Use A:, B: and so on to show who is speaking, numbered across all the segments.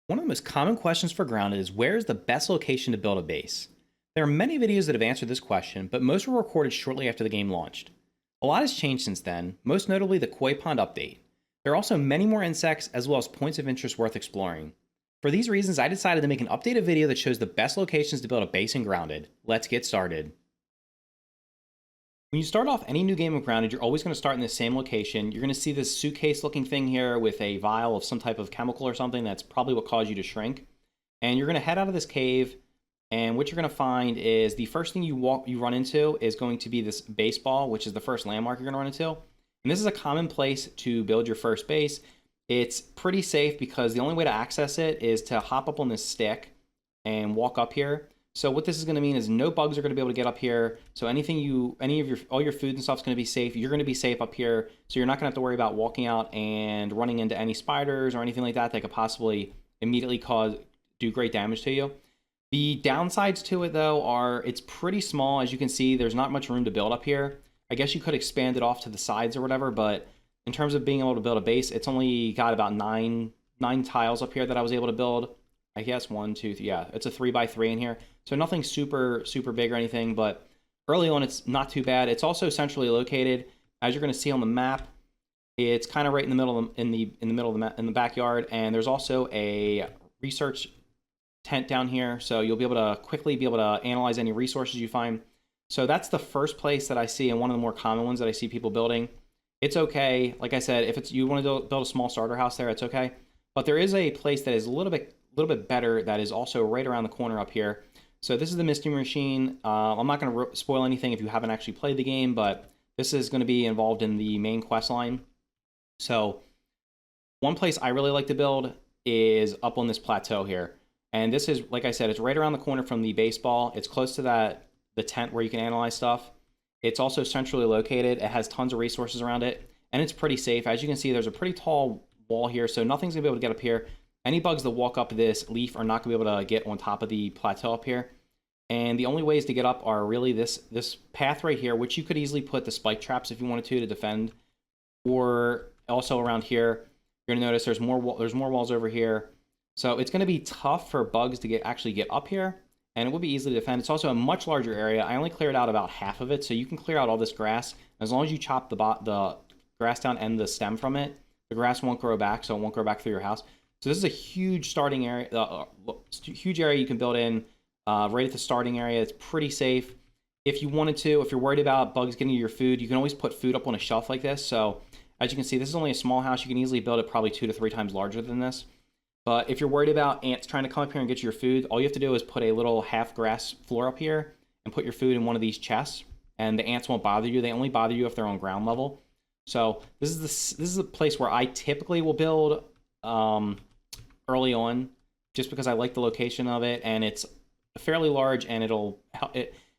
A: One of the most common questions for Grounded is where is the best location to build a base? There are many videos that have answered this question, but most were recorded shortly after the game launched. A lot has changed since then, most notably the Koi Pond update. There are also many more insects as well as points of interest worth exploring. For these reasons, I decided to make an updated video that shows the best locations to build a base in Grounded. Let's get started. When you start off any new game of Grounded, you're always going to start in the same location. You're going to see this suitcase looking thing here with a vial of some type of chemical or something. That's probably what caused you to shrink. And you're going to head out of this cave, and what you're going to find is the first thing you run into is going to be this baseball, which is the first landmark you're going to run into. And this is a common place to build your first base. It's pretty safe because the only way to access it is to hop up on this stick and walk up here. So what this is going to mean is no bugs are going to be able to get up here. So all your food and stuff is going to be safe. You're going to be safe up here. So you're not going to have to worry about walking out and running into any spiders or anything like that could possibly immediately do great damage to you. The downsides to it though are it's pretty small. As you can see, there's not much room to build up here. I guess you could expand it off to the sides or whatever, but in terms of being able to build a base, it's only got about nine tiles up here that I was able to build. I guess 1, 2, 3, yeah, it's a 3x3 in here. So nothing super big or anything, but early on it's not too bad. It's also centrally located. As you're going to see on the map, it's kind of right in the middle in the backyard, and there's also a research tent down here, so you'll be able to quickly analyze any resources you find. So that's the first place that I see, and one of the more common ones that I see people building. It's okay. Like I said, if you want to build a small starter house there, it's okay. But there is a place that is a little bit better that is also right around the corner up here. So this is the Mystery Machine. I'm not going to spoil anything if you haven't actually played the game, but this is going to be involved in the main quest line. So one place I really like to build is up on this plateau here. And this is, like I said, it's right around the corner from the baseball. It's close to the tent where you can analyze stuff. It's also centrally located. It has tons of resources around it, and it's pretty safe. As you can see, there's a pretty tall wall here, so nothing's going to be able to get up here. Any bugs that walk up this leaf are not going to be able to get on top of the plateau up here. And the only ways to get up are really this path right here, which you could easily put the spike traps if you wanted to defend. Or also around here, you're going to notice there's more walls over here. So it's going to be tough for bugs to actually get up here, and it will be easily to defend. It's also a much larger area. I only cleared out about half of it, so you can clear out all this grass. As long as you chop the grass down and the stem from it, the grass won't grow back, so it won't grow back through your house. So this is a huge starting area, huge area you can build in right at the starting area. It's pretty safe. If you wanted to, if you're worried about bugs getting your food, you can always put food up on a shelf like this. So as you can see, this is only a small house. You can easily build it probably 2 to 3 times larger than this. But if you're worried about ants trying to come up here and get you your food, all you have to do is put a little half grass floor up here and put your food in one of these chests, and the ants won't bother you. They only bother you if they're on ground level. So this is the place where I typically will build early on, just because I like the location of it, and it's fairly large, and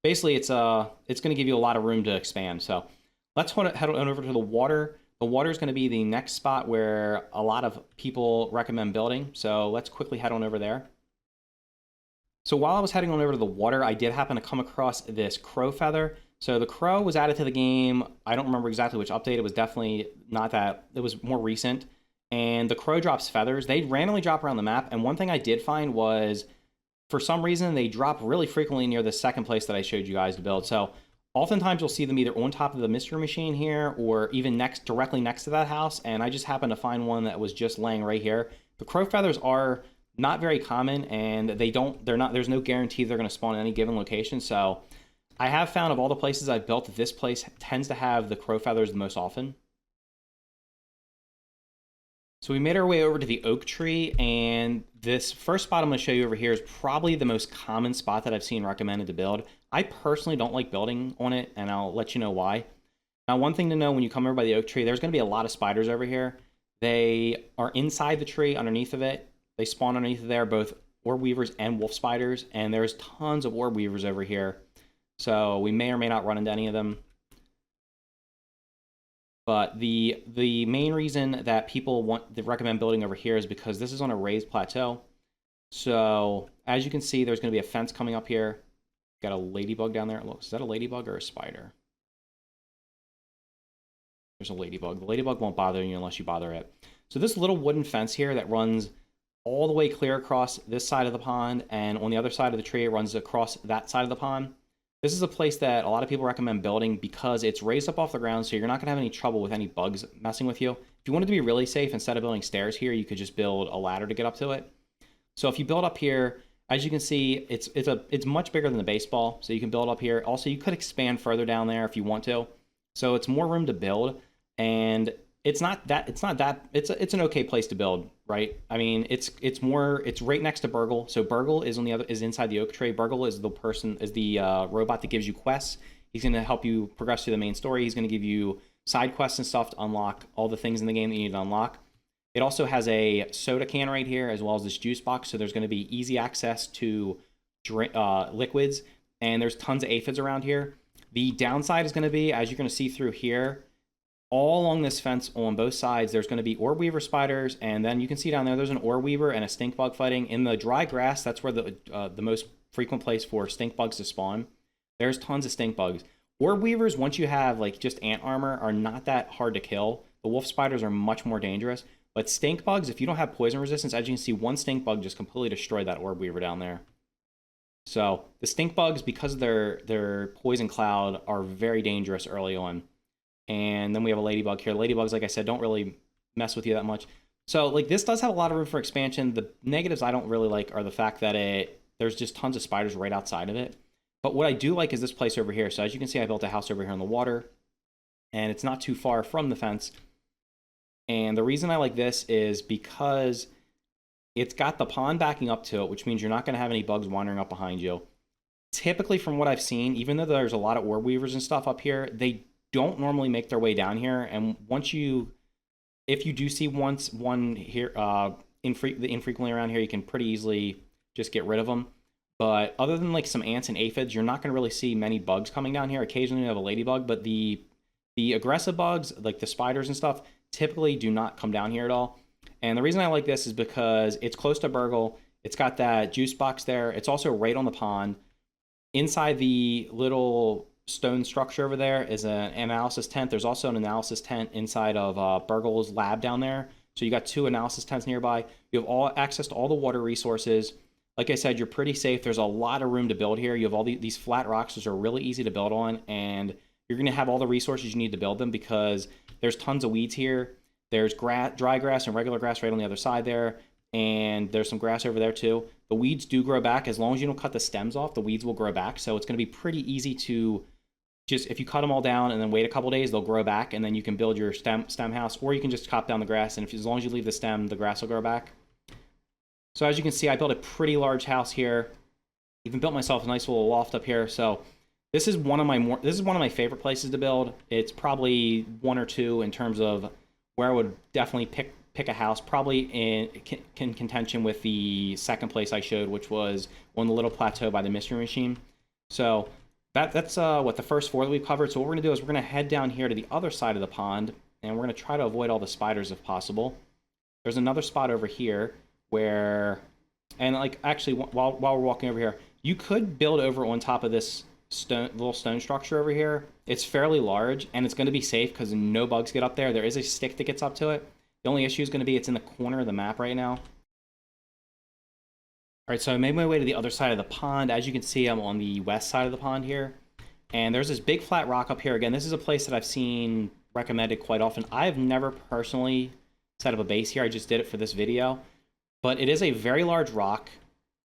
A: basically it's going to give you a lot of room to expand. So let's head on over to the water. The water is going to be the next spot where a lot of people recommend building. So let's quickly head on over there. So while I was heading on over to the water, I did happen to come across this crow feather. So the crow was added to the game. I don't remember exactly which update. It was definitely not that. It was more recent. And the crow drops feathers. They randomly drop around the map. And one thing I did find was, for some reason, they drop really frequently near the second place that I showed you guys to build. So oftentimes you'll see them either on top of the Mystery Machine here or even directly next to that house, and I just happened to find one that was just laying right here. The crow feathers are not very common, and there's no guarantee they're going to spawn in any given location. So I have found, of all the places I've built, that this place tends to have the crow feathers the most often. So we made our way over to the oak tree, and this first spot I'm going to show you over here is probably the most common spot that I've seen recommended to build. I personally don't like building on it, and I'll let you know why. Now, one thing to know when you come over by the oak tree, there's going to be a lot of spiders over here. They are inside the tree, underneath of it. They spawn underneath of there, both orb weavers and wolf spiders, and there's tons of orb weavers over here. So we may or may not run into any of them. But the main reason that people recommend building over here is because this is on a raised plateau. So as you can see, there's going to be a fence coming up here. Got a ladybug down there. Look, is that a ladybug or a spider? There's a ladybug. The ladybug won't bother you unless you bother it. So this little wooden fence here that runs all the way clear across this side of the pond, and on the other side of the tree, it runs across that side of the pond. This is a place that a lot of people recommend building because it's raised up off the ground, so you're not going to have any trouble with any bugs messing with you. If you wanted to be really safe, instead of building stairs here, you could just build a ladder to get up to it. So if you build up here, as you can see, it's much bigger than the baseball, so you can build up here. Also, you could expand further down there if you want to. So it's more room to build, and it's an okay place to build, right? I mean, it's right next to Burgle. So Burgle is inside the oak tree. Burgle is the robot that gives you quests. He's going to help you progress through the main story. He's going to give you side quests and stuff to unlock all the things in the game that you need to unlock. It also has a soda can right here, as well as this juice box. So there's going to be easy access to liquids, and there's tons of aphids around here. The downside is going to be, as you're going to see through here, all along this fence on both sides, there's going to be orb weaver spiders, and then you can see down there's an orb weaver and a stink bug fighting. In the dry grass, that's where the most frequent place for stink bugs to spawn. There's tons of stink bugs. Orb weavers, once you have like just ant armor, are not that hard to kill. The wolf spiders are much more dangerous. But stink bugs, if you don't have poison resistance, as you can see, one stink bug just completely destroyed that orb weaver down there. So the stink bugs, because of their poison cloud, are very dangerous early on. And then we have a ladybug here. Ladybugs, like I said, don't really mess with you that much. So like this does have a lot of room for expansion. The negatives I don't really like are the fact that there's just tons of spiders right outside of it. But what I do like is this place over here. So as you can see, I built a house over here on the water, and it's not too far from the fence. And the reason I like this is because it's got the pond backing up to it, which means you're not going to have any bugs wandering up behind you. Typically, from what I've seen, even though there's a lot of orb weavers and stuff up here, they don't normally make their way down here. And if you do see one here infrequently around here, you can pretty easily just get rid of them. But other than like some ants and aphids, you're not going to really see many bugs coming down here. Occasionally you have a ladybug, but the aggressive bugs, like the spiders and stuff, typically do not come down here at all. And the reason I like this is because it's close to Burgle. It's got that juice box there. It's also right on the pond. Inside the little stone structure over there is an analysis tent. There's also an analysis tent inside of Burgle's lab down there. So you got two analysis tents nearby. You have access to all the water resources. Like I said, you're pretty safe. There's a lot of room to build here. You have all these flat rocks, which are really easy to build on, and you're going to have all the resources you need to build them because there's tons of weeds here. There's dry grass and regular grass right on the other side there, and there's some grass over there too. The weeds do grow back. As long as you don't cut the stems off, the weeds will grow back. So it's going to be pretty easy to just, if you cut them all down and then wait a couple days, they'll grow back, and then you can build your stem house, or you can just chop down the grass, and as long as you leave the stem, the grass will grow back. So as you can see, I built a pretty large house here. Even built myself a nice little loft up here. So this is one of my favorite places to build. It's probably one or two in terms of where I would definitely pick a house. Probably in contention with the second place I showed, which was on the little plateau by the Mystery Machine. So that's what the first four that we've covered. So what we're gonna do is we're gonna head down here to the other side of the pond, and we're gonna try to avoid all the spiders if possible. There's another spot over here where, and like actually while we're walking over here, you could build over on top of this little stone structure over here. It's fairly large, and it's going to be safe because no bugs get up there. There is a stick that gets up to it. The only issue is going to be it's in the corner of the map right now. All right, so I made my way to the other side of the pond. As you can see, I'm on the west side of the pond here, and there's this big flat rock up here. Again, this is a place that I've seen recommended quite often. I've never personally set up a base here. I just did it for this video. But it is a very large rock,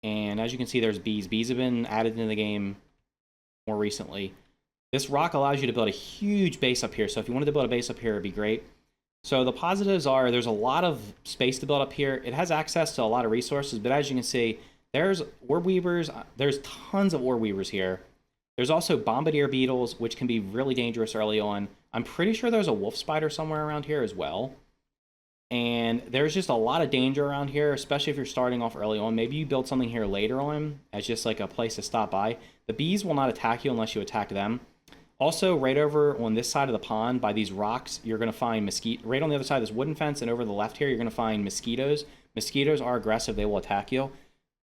A: and as you can see, there's bees. Bees have been added into the game more recently. This rock allows you to build a huge base up here, so if you wanted to build a base up here, it'd be great. So the positives are there's a lot of space to build up here. It has access to a lot of resources, but as you can see, there's orb weavers. There's tons of orb weavers here. There's also bombardier beetles, which can be really dangerous early on. I'm pretty sure there's a wolf spider somewhere around here as well. And there's just a lot of danger around here, especially if you're starting off early on. Maybe you build something here later on as just like a place to stop by. The bees will not attack you unless you attack them. Also, right over on this side of the pond by these rocks, you're going to find mosquitoes. Right on the other side of this wooden fence and over the left here, you're going to find mosquitoes. Mosquitoes are aggressive. They will attack you.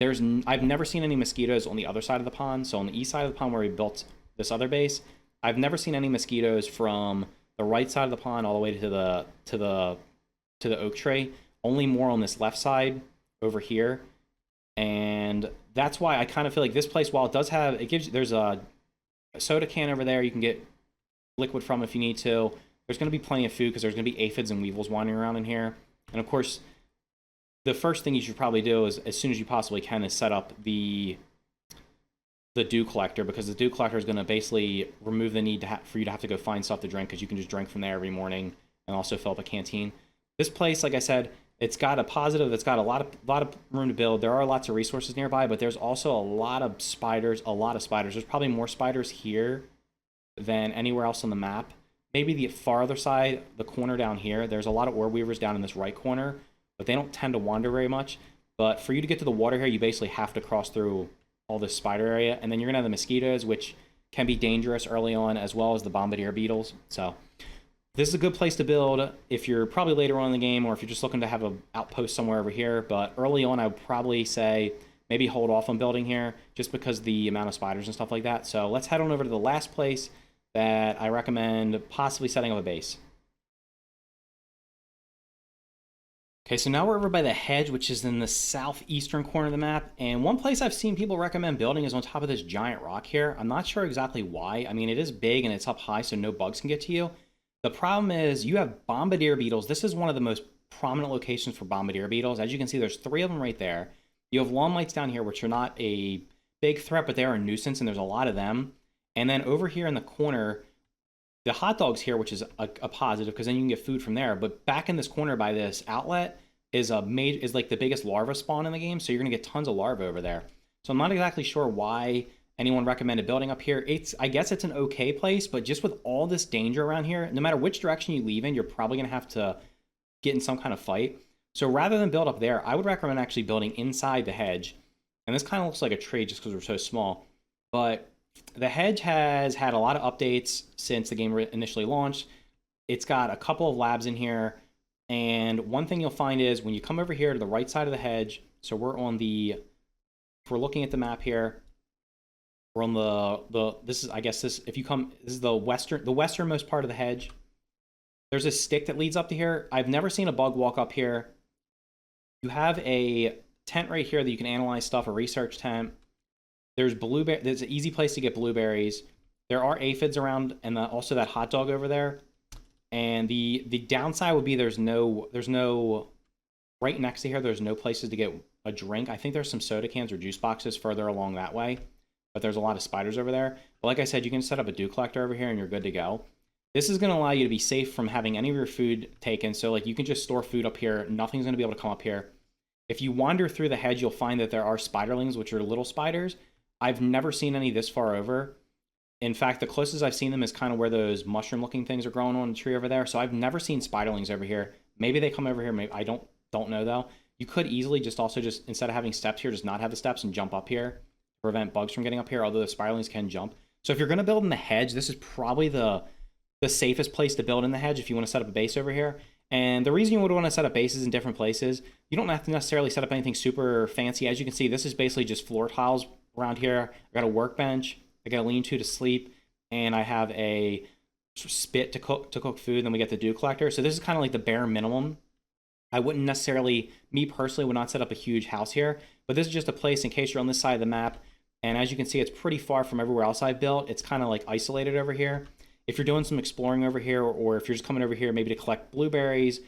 A: I've never seen any mosquitoes on the other side of the pond. So on the east side of the pond where we built this other base, I've never seen any mosquitoes from the right side of the pond all the way to the oak tree. Only more on this left side over here. And that's why I kind of feel like this place, while it does have, it gives, there's a soda can over there you can get liquid from if you need to. There's going to be plenty of food because there's going to be aphids and weevils wandering around in here. And of course, the first thing you should probably do is, as soon as you possibly can, is set up the dew collector, because the dew collector is going to basically remove the need for you to have to go find stuff to drink, because you can just drink from there every morning and also fill up a canteen. This place, like I said, it's got a positive. It's got a lot of room to build. There are lots of resources nearby, but there's also a lot of spiders. There's probably more spiders here than anywhere else on the map. Maybe the farther side, the corner down here, there's a lot of orb weavers down in this right corner, but they don't tend to wander very much. But for you to get to the water here, you basically have to cross through all this spider area, and then you're gonna have the mosquitoes, which can be dangerous early on, as well as the bombardier beetles. So this is a good place to build if you're probably later on in the game, or if you're just looking to have an outpost somewhere over here. But early on, I would probably say maybe hold off on building here, just because the amount of spiders and stuff like that. So let's head on over to the last place that I recommend possibly setting up a base. Okay, so now we're over by the Hedge, which is in the southeastern corner of the map. And one place I've seen people recommend building is on top of this giant rock here. I'm not sure exactly why. I mean, it is big and it's up high, so no bugs can get to you. The problem is you have bombardier beetles. This is one of the most prominent locations for bombardier beetles. As you can see, there's 3 of them right there. You have lawn mites down here, which are not a big threat, but they are a nuisance, and there's a lot of them. And then over here in the corner, the hot dogs here, which is a positive, because then you can get food from there. But back in this corner by this outlet is like the biggest larva spawn in the game, so you're gonna get tons of larvae over there. So I'm not exactly sure why anyone recommended building up here. I guess it's an okay place, but just with all this danger around here, no matter which direction you leave in, you're probably gonna have to get in some kind of fight. So rather than build up there, I would recommend actually building inside the Hedge. And this kind of looks like a trade just because we're so small. But the Hedge has had a lot of updates since the game initially launched. It's got a couple of labs in here. And one thing you'll find is when you come over here to the right side of the Hedge, so we're on the, if we're looking at the map here, we're on this is, I guess this, if you come, this is the westernmost part of the Hedge. There's a stick that leads up to here. I've never seen a bug walk up here. You have a tent right here that you can analyze stuff, a research tent. There's there's an easy place to get blueberries. There are aphids around, and also that hot dog over there. And the downside would be there's no right next to here, there's no places to get a drink. I think there's some soda cans or juice boxes further along that way, but there's a lot of spiders over there. But like I said, you can set up a dew collector over here and you're good to go. This is going to allow you to be safe from having any of your food taken. So like you can just store food up here. Nothing's going to be able to come up here. If you wander through the Hedge, you'll find that there are spiderlings, which are little spiders. I've never seen any this far over. In fact, the closest I've seen them is kind of where those mushroom-looking things are growing on the tree over there. So I've never seen spiderlings over here. Maybe they come over here. Maybe I don't know though. You could easily just instead of having steps here, just not have the steps and jump up here to prevent bugs from getting up here. Although the spiderlings can jump. So if you're going to build in the Hedge, this is probably the safest place to build in the Hedge if you want to set up a base over here. And the reason you would want to set up bases in different places, you don't have to necessarily set up anything super fancy. As you can see, this is basically just floor tiles around here. I got a workbench, I got a lean-to to sleep, and I have a spit to cook food. Then we get the dew collector. So this is kind of like the bare minimum. I wouldn't necessarily, me personally, would not set up a huge house here, but this is just a place in case you're on this side of the map. And as you can see, it's pretty far from everywhere else I've built. It's kind of like isolated over here. If you're doing some exploring over here, or if you're just coming over here maybe to collect blueberries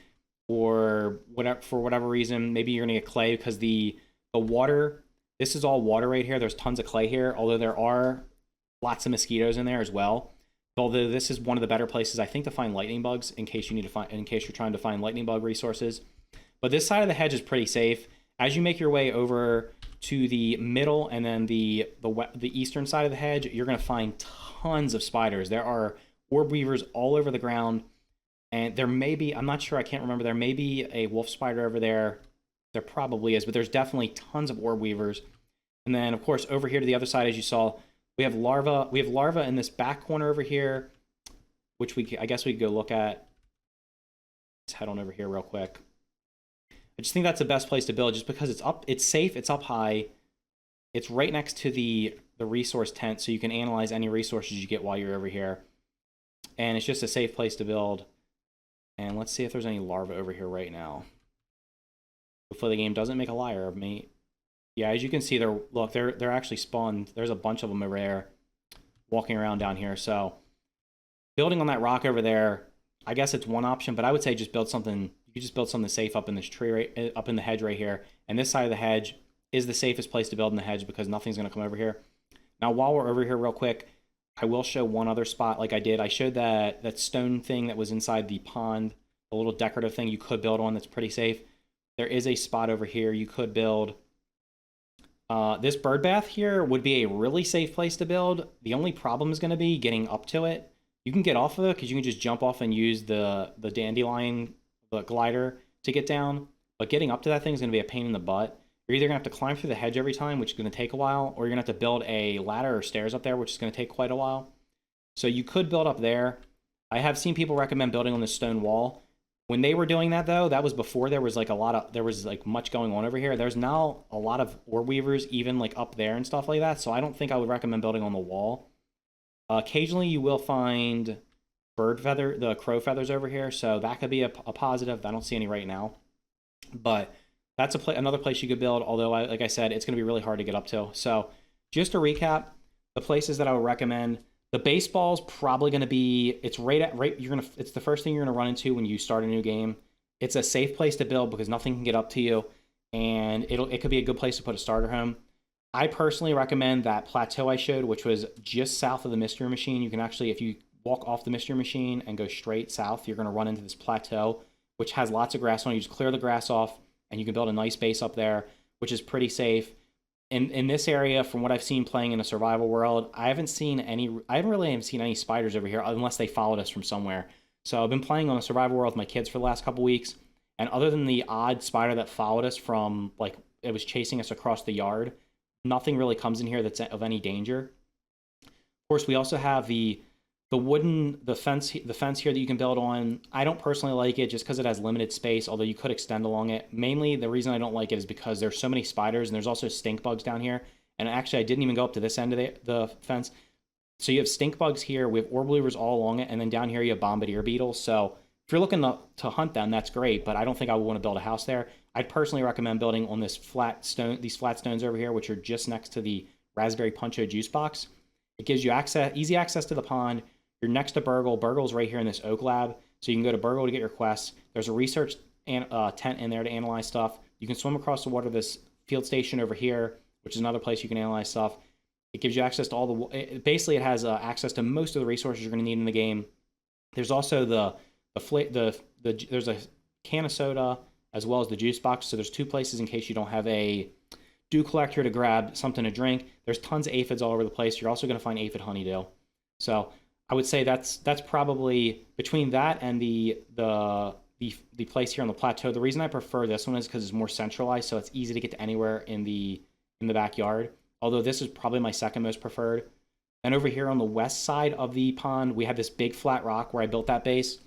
A: or whatever, for whatever reason, maybe you're gonna get clay because the water, this is all water right here. There's tons of clay here, although there are lots of mosquitoes in there as well. Although this is one of the better places, I think, to find lightning bugs in case you're trying to find lightning bug resources. But this side of the Hedge is pretty safe. As you make your way over to the middle and then the eastern side of the Hedge, you're gonna find tons of spiders. There are orb weavers all over the ground, and there may be, I'm not sure, I can't remember, there may be a wolf spider over there. There probably is, but there's definitely tons of orb weavers. And then of course over here to the other side, as you saw, we have larva in this back corner over here, which I guess we could go look at. Let's head on over here real quick. I just think that's the best place to build, just because it's safe, it's up high, it's right next to the resource tent, so you can analyze any resources you get while you're over here. And it's just a safe place to build. And let's see if there's any larvae over here right now. Hopefully the game doesn't make a liar of me. Yeah, as you can see, they're actually spawned. There's a bunch of them over there walking around down here. So building on that rock over there, I guess it's one option, but I would say just build something. You could just build something safe up in this tree, up in the hedge right here. And this side of the hedge is the safest place to build in the hedge because nothing's going to come over here. Now, while we're over here real quick, I will show one other spot like I did. I showed that stone thing that was inside the pond, a little decorative thing you could build on that's pretty safe. There is a spot over here you could build. This bird bath here would be a really safe place to build. The only problem is going to be getting up to it. You can get off of it because you can just jump off and use the dandelion, the glider to get down. But getting up to that thing is going to be a pain in the butt. You're either going to have to climb through the hedge every time, which is going to take a while, or you're going to have to build a ladder or stairs up there, which is going to take quite a while. So you could build up there. I have seen people recommend building on this stone wall. When they were doing that, though, that was before there was like much going on over here. There's now a lot of orb weavers even like up there and stuff like that. So I don't think I would recommend building on the wall. Occasionally you will find the crow feathers over here. So that could be a positive. I don't see any right now. But that's another place you could build. Although, like I said, it's going to be really hard to get up to. So just to recap, the places that I would recommend. The baseball's probably going to be, it's it's the first thing you're going to run into when you start a new game. It's a safe place to build because nothing can get up to you, and it could be a good place to put a starter home. I personally recommend that plateau I showed, which was just south of the mystery machine. You can actually, if you walk off the mystery machine and go straight south, you're going to run into this plateau, which has lots of grass on it. You just clear the grass off, and you can build a nice base up there, which is pretty safe. In this area, from what I've seen playing in a survival world, I haven't really seen any spiders over here unless they followed us from somewhere. So I've been playing on a survival world with my kids for the last couple weeks, and other than the odd spider that followed us from, like, it was chasing us across the yard, nothing really comes in here that's of any danger. Of course, we also have the fence here that you can build on. I don't personally like it just because it has limited space, although you could extend along it. Mainly, the reason I don't like it is because there's so many spiders, and there's also stink bugs down here. And actually, I didn't even go up to this end of the fence. So you have stink bugs here. We have orb weavers all along it, and then down here you have bombardier beetles. So if you're looking to hunt them, that's great, but I don't think I would want to build a house there. I'd personally recommend building on these flat stones over here, which are just next to the raspberry puncho juice box. It gives you easy access to the pond. You're next to Burgle. Burgle's right here in this oak lab, so you can go to Burgle to get your quests. There's a research tent in there to analyze stuff. You can swim across the water to this field station over here, which is another place you can analyze stuff. It gives you access to all the... Basically, it has access to most of the resources you're going to need in the game. There's also there's a can of soda as well as the juice box, so there's two places in case you don't have a dew collector to grab something to drink. There's tons of aphids all over the place. You're also going to find aphid honeydew. So I would say that's probably between that and the place here on the plateau. The reason I prefer this one is because it's more centralized, so it's easy to get to anywhere in the backyard. Although this is probably my second most preferred. And over here on the west side of the pond, we have this big flat rock where I built that base.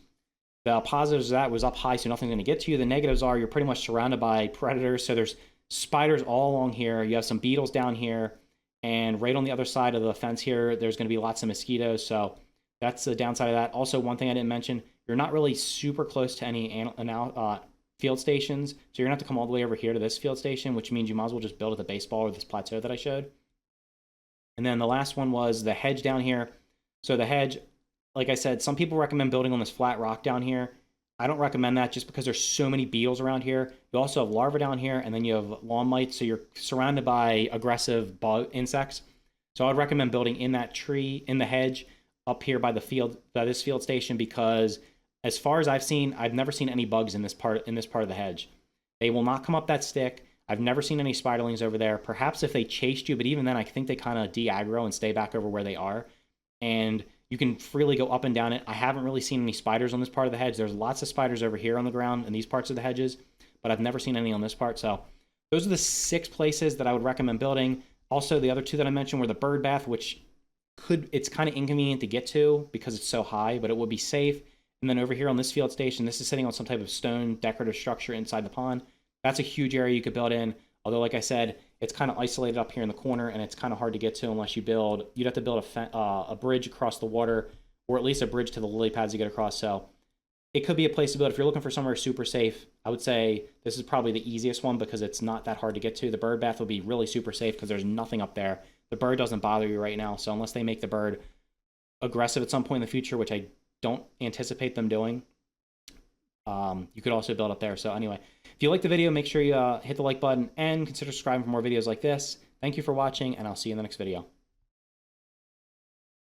A: The positives of that was up high, so nothing's going to get to you. The negatives are you're pretty much surrounded by predators. So there's spiders all along here. You have some beetles down here, and right on the other side of the fence here, there's going to be lots of mosquitoes. So that's the downside of that. Also, one thing I didn't mention, you're not really super close to any field stations. So you're going to have to come all the way over here to this field station, which means you might as well just build at the baseball or this plateau that I showed. And then the last one was the hedge down here. So the hedge, like I said, some people recommend building on this flat rock down here. I don't recommend that just because there's so many beetles around here. You also have larvae down here, and then you have lawn mites, so you're surrounded by aggressive insects. So I would recommend building in that tree, in the hedge, up here by this field station, because as far as I've seen, I've never seen any bugs in this part of the hedge. They will not come up that stick. I've never seen any spiderlings over there. Perhaps if they chased you, but even then I think they kind of de-aggro and stay back over where they are. And you can freely go up and down it. I haven't really seen any spiders on this part of the hedge. There's lots of spiders over here on the ground in these parts of the hedges, but I've never seen any on this part. So those are the 6 places that I would recommend building. Also, the other 2 that I mentioned were the bird bath, which it's kind of inconvenient to get to because it's so high, but it would be safe. And then over here on this field station, this is sitting on some type of stone decorative structure inside the pond. That's a huge area you could build in. Although, like I said, it's kind of isolated up here in the corner, and it's kind of hard to get to unless you'd have to build a bridge across the water, or at least a bridge to the lily pads to get across. So it could be a place to build. If you're looking for somewhere super safe, I would say this is probably the easiest one because it's not that hard to get to. The bird bath will be really super safe because there's nothing up there. The bird doesn't bother you right now, so unless they make the bird aggressive at some point in the future, which I don't anticipate them doing, you could also build up there. So anyway, if you like the video, make sure you hit the like button and consider subscribing for more videos like this. Thank you for watching, and I'll see you in the next video.